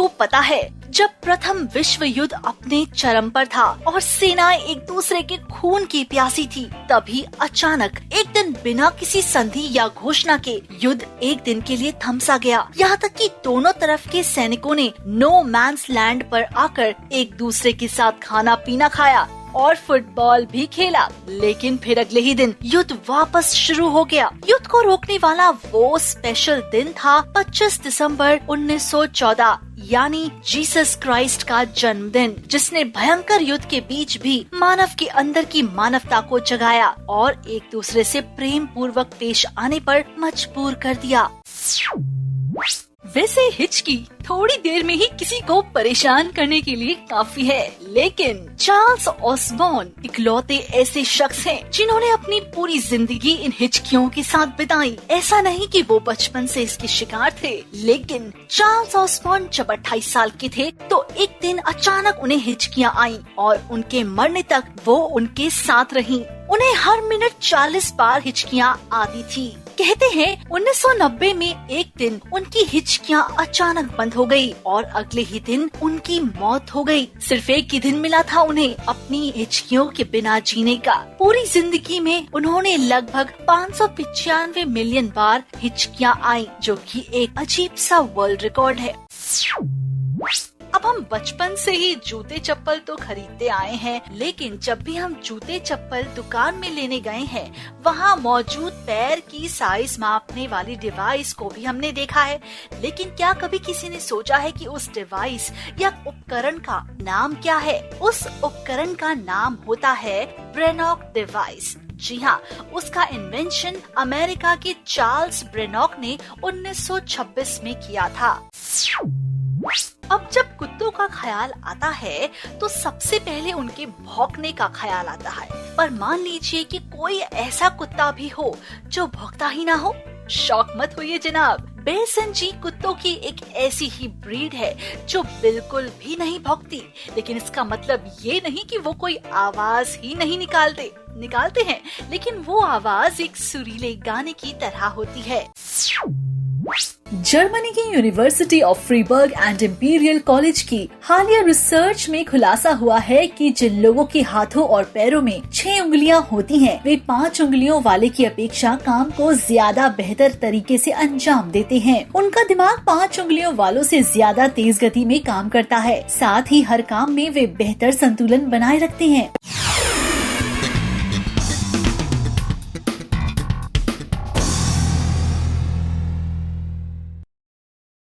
को पता है, जब प्रथम विश्व युद्ध अपने चरम पर था और सेनाएं एक दूसरे के खून की प्यासी थी, तभी अचानक एक दिन बिना किसी संधि या घोषणा के युद्ध एक दिन के लिए थम सा गया। यहाँ तक कि दोनों तरफ के सैनिकों ने नो मैंस लैंड पर आकर एक दूसरे के साथ खाना पीना खाया और फुटबॉल भी खेला। लेकिन फिर अगले ही दिन युद्ध वापस शुरू हो गया। युद्ध को रोकने वाला वो स्पेशल दिन था 25 दिसंबर 1914, यानी जीसस क्राइस्ट का जन्मदिन, जिसने भयंकर युद्ध के बीच भी मानव के अंदर की मानवता को जगाया और एक दूसरे से प्रेम पूर्वक पेश आने पर मजबूर कर दिया। वैसे हिचकी थोड़ी देर में ही किसी को परेशान करने के लिए काफी है, लेकिन चार्ल्स ऑसबॉर्न इकलौते ऐसे शख्स हैं जिन्होंने अपनी पूरी जिंदगी इन हिचकियों के साथ बिताई। ऐसा नहीं कि वो बचपन से इसके शिकार थे, लेकिन चार्ल्स ऑसबॉर्न जब 28 साल के थे तो एक दिन अचानक उन्हें हिचकियाँ आईं और उनके मरने तक वो उनके साथ रहीं। उन्हें हर मिनट 40 बार हिचकियाँ आती थी। कहते हैं 1990 में एक दिन उनकी हिचकियाँ अचानक बंद हो गई और अगले ही दिन उनकी मौत हो गई। सिर्फ एक ही दिन मिला था उन्हें अपनी हिचकियों के बिना जीने का। पूरी जिंदगी में उन्होंने लगभग 595 मिलियन बार हिचकियाँ आई, जो कि एक अजीब सा वर्ल्ड रिकॉर्ड है। अब हम बचपन से ही जूते चप्पल तो खरीदते आए हैं, लेकिन जब भी हम जूते चप्पल दुकान में लेने गए हैं, वहाँ मौजूद पैर की साइज मापने वाली डिवाइस को भी हमने देखा है। लेकिन क्या कभी किसी ने सोचा है कि उस डिवाइस या उपकरण का नाम क्या है? उस उपकरण का नाम होता है ब्रेनॉक डिवाइस। जी हाँ, उसका इन्वेंशन अमेरिका के चार्ल्स ब्रेनॉक ने 1926 में किया था। अब जब कुत्तों का ख्याल आता है तो सबसे पहले उनके भौंकने का ख्याल आता है। पर मान लीजिए कि कोई ऐसा कुत्ता भी हो जो भौंकता ही ना हो। शौक मत होइए जनाब, बेसनजी कुत्तों की एक ऐसी ही ब्रीड है जो बिल्कुल भी नहीं भौंकती। लेकिन इसका मतलब ये नहीं कि वो कोई आवाज ही नहीं निकालते हैं, लेकिन वो आवाज एक सुरीले गाने की तरह होती है। जर्मनी की university of Freiburg and imperial college की हालिया रिसर्च में खुलासा हुआ है कि जिन लोगों के हाथों और पैरों में 6 उंगलियां होती हैं, वे 5 उंगलियों वाले की अपेक्षा काम को ज्यादा बेहतर तरीके से अंजाम देते हैं। उनका दिमाग 5 उंगलियों वालों से ज्यादा तेज गति में काम करता है। साथ ही हर काम में वे बेहतर संतुलन बनाए रखते हैं।